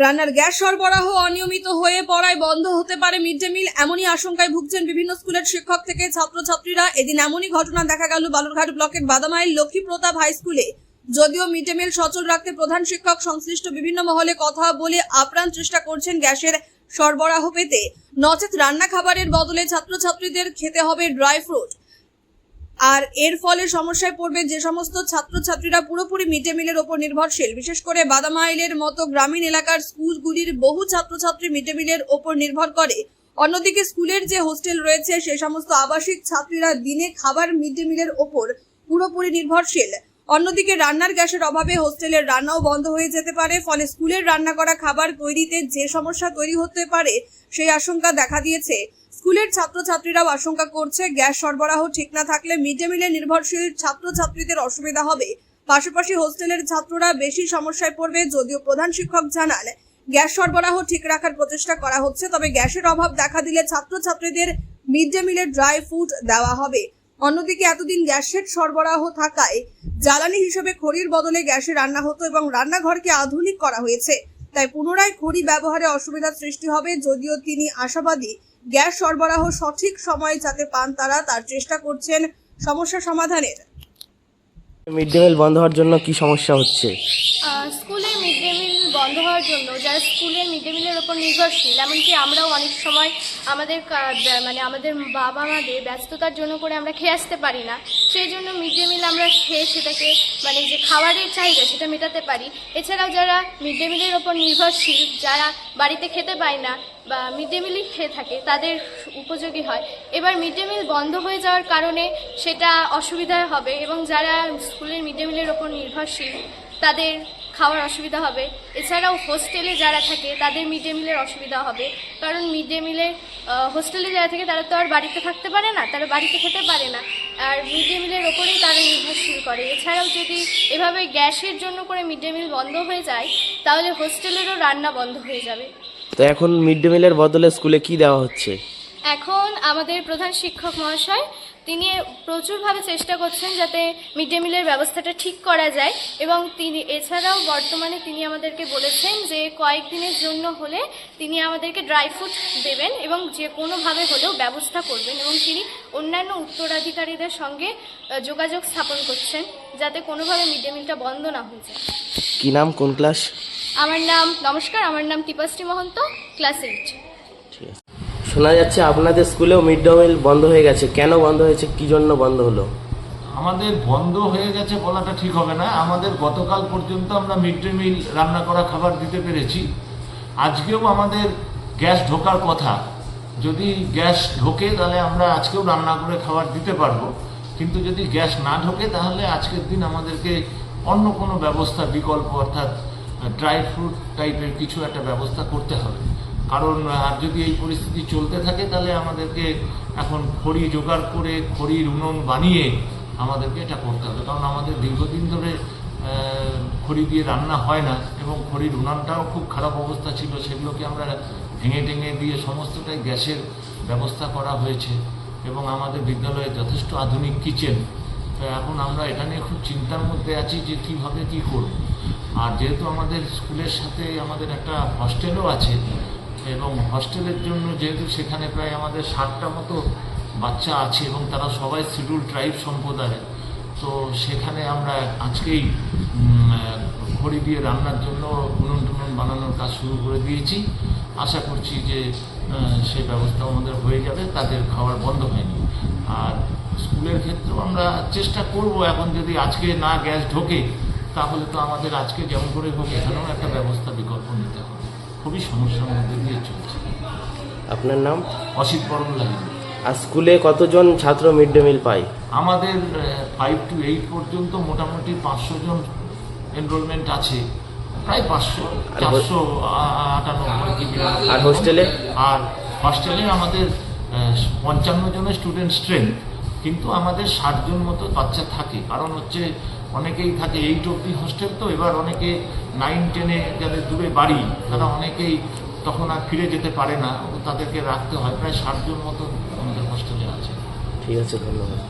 রান্নার গ্যাস সরবরাহ অনিয়মিত হয়ে পড়ায় বন্ধ হতে পারে মিড ডে মিল, এমনই আশঙ্কায় ভুগছেন বিভিন্ন স্কুলের শিক্ষক থেকে ছাত্রছাত্রীরা। এদিন এমনই ঘটনা দেখা গেল বালুরঘাট ব্লকের বাদামাইল লক্ষ্মীপ্রতাপ হাই স্কুলে। যদিও মিড ডে মিল সচল রাখতে প্রধান শিক্ষক সংশ্লিষ্ট বিভিন্ন মহলে কথা বলে আপ্রাণ চেষ্টা করছেন গ্যাসের সরবরাহ পেতে, নচেত রান্না খাবারের বদলে ছাত্রছাত্রীদের খেতে হবে ড্রাই ফ্রুট। আর এর ফলে সমস্যায় পড়বে যে সমস্ত ছাত্রছাত্রীরা পুরোপুরি মিড ডে মিলের ওপর নির্ভরশীল। বিশেষ করে বাদামাইলের মতো গ্রামীণ এলাকার স্কুলগুলির বহু ছাত্রছাত্রী মিড ডে মিলের ওপর নির্ভর করে। অন্যদিকে স্কুলের যে হোস্টেল রয়েছে সেই সমস্ত আবাসিক ছাত্রীরা দিনে খাবার মিড ডে মিলের ওপর পুরোপুরি নির্ভরশীল। অন্যদিকে রান্নার গ্যাসের অভাবে হোস্টেলের রান্নাও বন্ধ হয়ে যেতে পারে, ফলে স্কুলের রান্না করা খাবার তৈরিতে যে সমস্যা তৈরি হতে পারে সেই আশঙ্কা দেখা দিয়েছে। স্কুলের ছাত্রছাত্রীরাও আশঙ্কা করছে গ্যাস সরবরাহ ঠিক না থাকলে মিড ডে মিলে নির্ভরশীল ছাত্রছাত্রীদের অসুবিধা হবে। পাশাপাশি হোস্টেলের ছাত্ররা বেশি সমস্যায় পড়বে। যদিও প্রধান শিক্ষক জানান গ্যাস সরবরাহ ঠিক রাখার প্রচেষ্টা করা হচ্ছে, তবে গ্যাসের অভাব দেখা দিলে ছাত্রছাত্রীদের মিড ডে মিলে ড্রাই ফুড দেওয়া হবে। অন্যদিকে এতদিন গ্যাসের সরবরাহ থাকায় জ্বালানি হিসেবে খড়ির বদলে গ্যাসে রান্না হতো এবং রান্নাঘরকে আধুনিক করা হয়েছে, তাই পুনরায় খড়ি ব্যবহারে অসুবিধার সৃষ্টি হবে। যদিও তিনি আশাবাদী গ্যাস সরবরাহ সঠিক সময়ে যাতে পান, তার চেষ্টা করছেন সমস্যা সমাধানের। মিড ডে মিল বন্ধ হওয়ার জন্য কি সমস্যা হচ্ছে? স্কুলে মিড ডে মিল বন্ধ হওয়ার জন্য যারা স্কুলের মিড ডে মিলের ওপর নির্ভরশীল, এমনকি আমরাও অনেক সময় আমাদের আমাদের বাবা মাদের ব্যস্ততার জন্য করে আমরা খেয়ে আসতে পারি না, সেই জন্য মিড ডে মিল আমরা খেয়ে সেটাকে যে খাবারের চাহিদা সেটা মেটাতে পারি। এছাড়াও যারা মিড ডে মিলের ওপর নির্ভরশীল, যারা বাড়িতে খেতে পায় না বা মিড ডে মিলই খেয়ে থাকে, তাদের উপযোগী হয়। এবার মিড ডে মিল বন্ধ হয়ে যাওয়ার কারণে সেটা অসুবিধা হবে এবং যারা স্কুলের মিড ডে মিলের ওপর নির্ভরশীল তাদের খাওয়ার অসুবিধা হবে। এছাড়াও হোস্টেলে যারা থাকে তাদের মিড ডে মিলের অসুবিধা হবে, কারণ মিড ডে মিলে হোস্টেলে যারা থাকে তারা তো আর বাড়িতে থাকতে পারে না, তারা বাড়িতে খেতে পারে না, আর মিড ডে মিলের ওপরেই তারা নির্ভরশীল করে। এছাড়াও যদি এভাবে গ্যাসের জন্য করে মিড ডে মিল বন্ধ হয়ে যায় তাহলে হোস্টেলেরও রান্না বন্ধ হয়ে যাবে। তো এখন মিড ডে মিলের বদলে স্কুলে কি দেওয়া হচ্ছে? এখন আমাদের প্রধান শিক্ষক মহাশয় তিনি প্রচুরভাবে চেষ্টা করছেন যাতে মিড ডে মিলের ব্যবস্থাটা ঠিক করা যায়, এবং তিনি এছাড়াও বর্তমানে তিনি আমাদেরকে বলেছেন যে কয়েকদিনের জন্য হলে তিনি আমাদেরকে ড্রাই ফ্রুট দেবেন এবং যে কোনোভাবে হলেও ব্যবস্থা করবেন, এবং তিনি অন্যান্য উত্তরাধিকারীদের সঙ্গে যোগাযোগ স্থাপন করছেন যাতে কোনোভাবে মিড ডে মিলটা বন্ধ না হয়ে যায়। কি নাম, কোন ক্লাস? নমস্কার, আমার নাম টিপাশ্রী মহন্ত, ক্লাস 8। ঠিক আছে। শোনা যাচ্ছে আপনাদের স্কুলেও মিড ডে মিল বন্ধ হয়ে গেছে, কেন বন্ধ হয়েছে, কি জন্য বন্ধ হলো? আমাদের বন্ধ হয়ে গেছে বলাটা ঠিক হবে না, আমাদের গতকাল পর্যন্ত আমরা মিড ডে মিল রান্না করা খাবার দিতে পেরেছি। আজকেও আমাদের গ্যাস ঢোকার কথা, যদি গ্যাস ঢোকে তাহলে আমরা আজকেও রান্না করে খাবার দিতে পারবো, কিন্তু যদি গ্যাস না ঢোকে তাহলে আজকের দিন আমাদেরকে অন্য কোনো ব্যবস্থা, বিকল্প অর্থাৎ ড্রাই ফ্রুট টাইপের কিছু একটা ব্যবস্থা করতে হবে। কারণ আর যদি এই পরিস্থিতি চলতে থাকে তাহলে আমাদেরকে এখন খড়ি জোগাড় করে খড়ির উনুন বানিয়ে আমাদেরকে এটা করতে হবে, কারণ আমাদের দীর্ঘদিন ধরে খড়ি দিয়ে রান্না হয় না এবং খড়ির উনুনটাও খুব খারাপ অবস্থা ছিল, সেগুলোকে আমরা ভেঙে টেঙে দিয়ে সমস্তটাই গ্যাসের ব্যবস্থা করা হয়েছে এবং আমাদের বিদ্যালয়ে যথেষ্ট আধুনিক কিচেন। এখন আমরা এটা নিয়ে খুব চিন্তার মধ্যে আছি যে কীভাবে কী করব। আর যেহেতু আমাদের স্কুলের সাথে আমাদের একটা হস্টেলও আছে এবং হস্টেলের জন্য যেহেতু সেখানে প্রায় আমাদের 60টা মতো বাচ্চা আছে এবং তারা সবাই শিডিউল ট্রাইব সম্প্রদায়ের, তো সেখানে আমরা আজকেই খড়ি দিয়ে রান্নার জন্য উনুন টুনুন বানানোর কাজ শুরু করে দিয়েছি। আশা করছি যে সেই ব্যবস্থা আমাদের হয়ে যাবে, তাদের খাবার বন্ধ হয়নি। আর স্কুলের ক্ষেত্রেও আমরা চেষ্টা করব, এখন যদি আজকে না গ্যাস ঢোকে তাহলে তো আমাদের আজকে যেমন করে হোক এখানেও একটা ব্যবস্থা বিকল্প নিতে হবে। খুবই সমস্যার মধ্যে দিয়ে চলছে। আপনার নাম? অসিত বরণ লাগে। আর স্কুলে কতজন ছাত্র মিড ডে মিল পায়? আমাদের 5 to 8 পর্যন্ত মোটামুটি 500 জন এনরোলমেন্ট আছে, প্রায় 498। আর হোস্টেলে? আর হোস্টেলে আমাদের 55 জনের স্টুডেন্ট স্ট্রেংথ, কিন্তু আমাদের 60 জন মতো বাচ্চা থাকে, কারণ হচ্ছে অনেকেই থাকে 8 অবধি হোস্টেল, তো এবার অনেকে 9-10-এ যাদের দূরে বাড়ি তারা অনেকেই তখন আর ফিরে যেতে পারে না, তাদেরকে রাখতে হয়। প্রায় 60 জন মতো আমাদের হোস্টেলে আছে। ঠিক আছে, ধন্যবাদ।